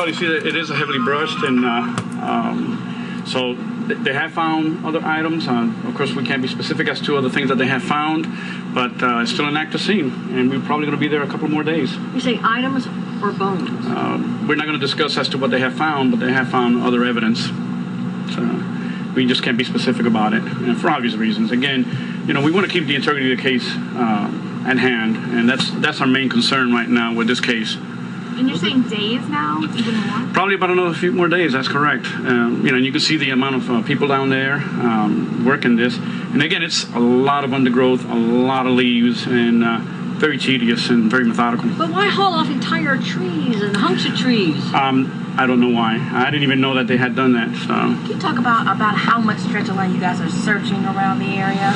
You see that it is heavily brushed, and so they have found other items. Of course, we can't be specific as to other things that they have found, but it's still an active scene, and we're probably going to be there a couple more days. You say items or bones? We're not going to discuss as to what they have found, but they have found other evidence. So we just can't be specific about it, and for obvious reasons. Again, we want to keep the integrity of the case at hand, and that's our main concern right now with this case. And you're saying days now, even more? Probably about another few more days. That's correct. And you can see the amount of people down there working this. And again, it's a lot of undergrowth, a lot of leaves, and very tedious and very methodical. But why haul off entire trees and hunks of trees? I don't know why. I didn't even know that they had done that. So. Can you talk about how much stretch of land you guys are searching around the area?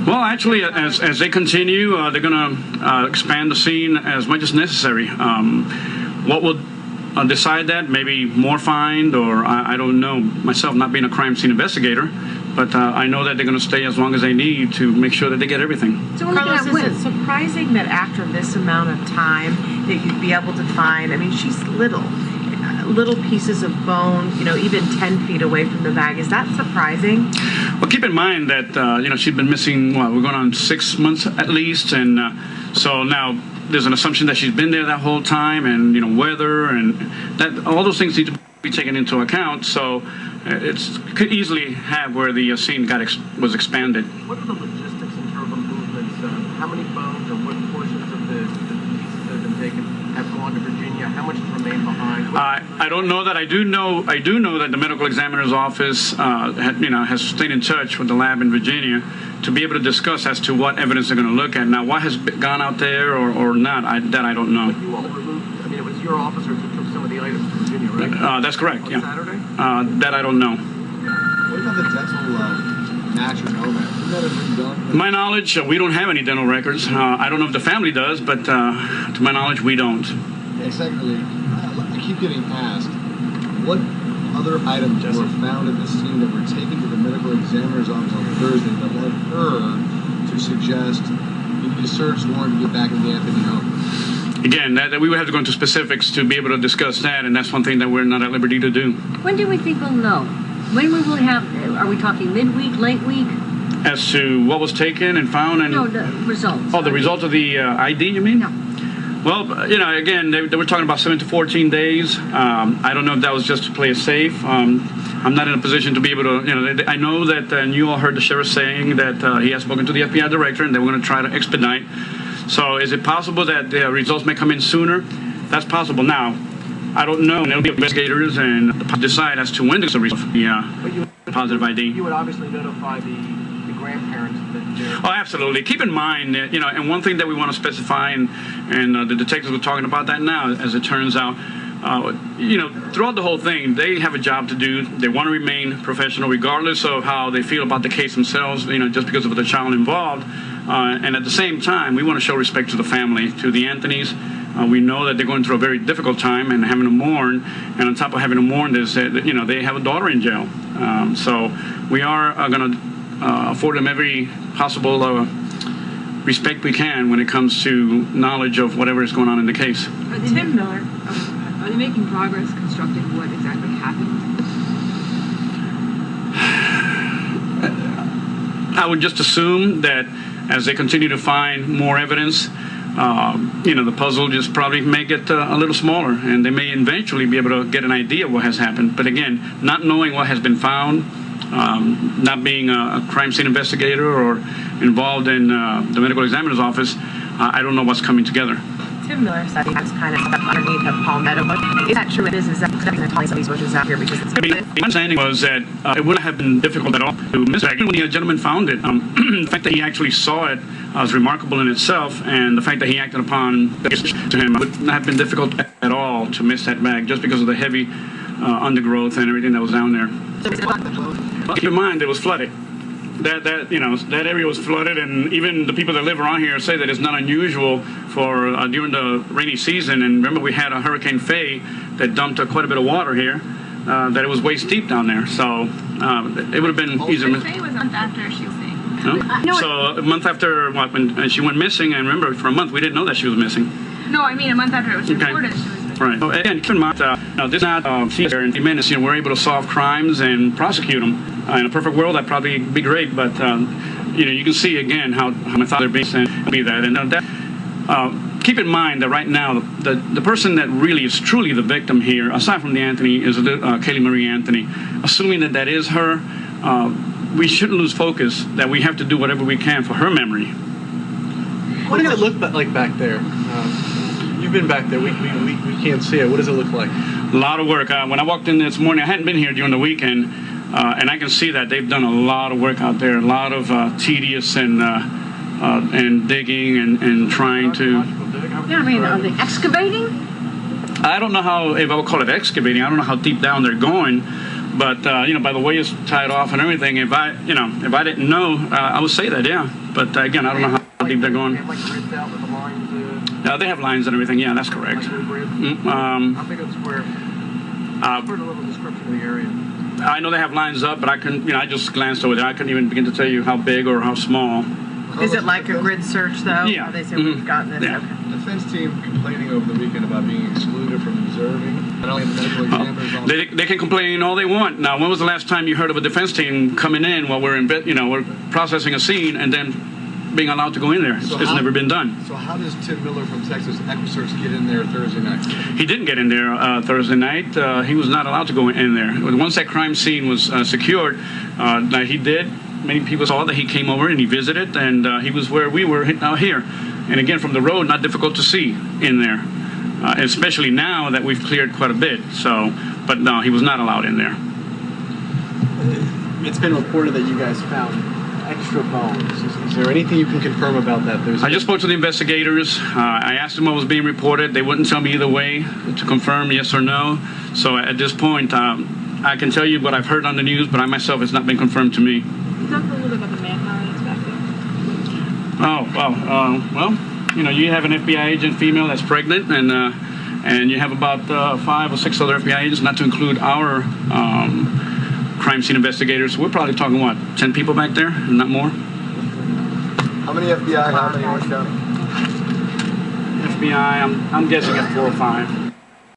Well, actually, as they continue, they're going to expand the scene as much as necessary. What will decide that? Maybe more find, or I don't know. Myself, not being a crime scene investigator, but I know that they're going to stay as long as they need to make sure that they get everything. So Carlos, is it surprising that after this amount of time that you'd be able to find, she's little pieces of bone, even 10 feet away from the bag. Is that surprising? Well, keep in mind that, she's been missing, we're going on 6 months at least, and so now there's an assumption that she's been there that whole time, and, weather, and that all those things need to be taken into account, so it could easily have where the scene was expanded. What are the logistics in terms of movements? How many bones or what portions of the pieces that have been taken have gone to Virginia? How much has remained behind? I don't know that. I do know that the medical examiner's office has stayed in touch with the lab in Virginia to be able to discuss as to what evidence they're going to look at. Now, what has gone out there or not, that I don't know. But you all removed, it was your officers who took some of the items to Virginia, right? That's correct, yeah. Saturday? That I don't know. What about the dental match or no match? Has that ever been done? To my knowledge, we don't have any dental records. I don't know if the family does, but to my knowledge, we don't. And secondly, I keep getting asked, what other items were found at the scene that were taken to the medical examiner's office on Thursday that led her to suggest you need a search warrant to get back in the Anthony home? Again, that we would have to go into specifics to be able to discuss that, and that's one thing that we're not at liberty to do. When do we think we'll know? When we will have, are we talking midweek, late week? As to what was taken and found? And No, the results. Oh, the result of the ID, you mean? No. Well, again, they were talking about 7 to 14 days. I don't know if that was just to play it safe. I'm not in a position to be able to, I know that, and you all heard the sheriff saying that he has spoken to the FBI director and they were going to try to expedite. So is it possible that the results may come in sooner? That's possible. Now, I don't know. It'll be investigators and decide as to when there's a result of the positive ID. You would obviously notify the grandparents that they're... Oh, absolutely. Keep in mind, and one thing that we want to specify, and the detectives were talking about that now, as it turns out, throughout the whole thing, they have a job to do. They want to remain professional regardless of how they feel about the case themselves, just because of the child involved. And at the same time, we want to show respect to the family, to the Anthonys. We know that they're going through a very difficult time and having to mourn. And on top of having to mourn, they have a daughter in jail. So we are going to afford them every possible respect we can when it comes to knowledge of whatever is going on in the case. Tim Miller, are they making progress constructing what exactly happened? I would just assume that as they continue to find more evidence, the puzzle just probably may get a little smaller, and they may eventually be able to get an idea of what has happened. But again, not knowing what has been found, not being a crime scene investigator or involved in the medical examiner's office, I don't know what's coming together. Tim Miller said he has kind of stuff underneath a palmetto bush. Is that true? Is that calling some of these bushes out here because it's... The understanding was that it wouldn't have been difficult at all to miss it. When the gentleman found it, the fact that he actually saw it was remarkable in itself, and the fact that he acted upon the to him would not have been difficult at all to miss that bag just because of the heavy undergrowth and everything that was down there. Well, keep in mind, it was flooded. That area was flooded, and even the people that live around here say that it's not unusual for during the rainy season. And remember, we had a Hurricane Faye that dumped quite a bit of water here. That it was waist deep down there, so it would have been easier. Faye was a month after she was saying. No? So a month after when she went missing, and remember, for a month we didn't know that she was missing. No, I mean a month after it was reported she was missing. Right. And keep in mind. this is not in 3 minutes. We're able to solve crimes and prosecute them. In a perfect world, that'd probably be great, but you can see again how methodical they're being and be that. And keep in mind that right now, the person that really is truly the victim here, aside from the Anthony, is Caylee Marie Anthony. Assuming that is her, we shouldn't lose focus that we have to do whatever we can for her memory. What does it look like back there? You've been back there. We can't see it. What does it look like? A lot of work. When I walked in this morning, I hadn't been here during the weekend, and I can see that they've done a lot of work out there. A lot of tedious and digging and trying to. Yeah, I mean, are they excavating? I don't know if I would call it excavating. I don't know how deep down they're going, but by the way it's tied off and everything, if I didn't know, I would say that, yeah. But again, I don't know how deep they're going. They have lines and everything. Yeah, that's correct. How big a square? Put a little description of the area. I know they have lines up, but I just glanced over there. I couldn't even begin to tell you how big or how small. Is it like a grid search, though? Yeah. How they say we've gotten this? Yeah. Okay. Defense team complaining over the weekend about being excluded from observing. Not only the medical examiners. They can complain all they want. Now, when was the last time you heard of a defense team coming in while we're we're processing a scene and then being allowed to go in there? It's never been done. So how does Tim Miller from Texas Equisearch get in there Thursday night? He didn't get in there Thursday night. He was not allowed to go in there. Once that crime scene was secured, he did. Many people saw that he came over and he visited, and he was where we were out here. And again, from the road, not difficult to see in there, especially now that we've cleared quite a bit. But no, he was not allowed in there. It's been reported that you guys found extra bones. Is there anything you can confirm about that? I just spoke to the investigators. I asked them what was being reported. They wouldn't tell me either way to confirm yes or no. So at this point, I can tell you what I've heard on the news, but I myself, it's not been confirmed to me. Talk a little bit about the manpower that's back there. Oh, well, you have an FBI agent, female, that's pregnant, and you have about 5 or 6 other FBI agents, not to include our crime scene investigators. We're probably talking, 10 people back there, not more? How many FBI, how many Orange County? FBI, I'm guessing at 4 or 5.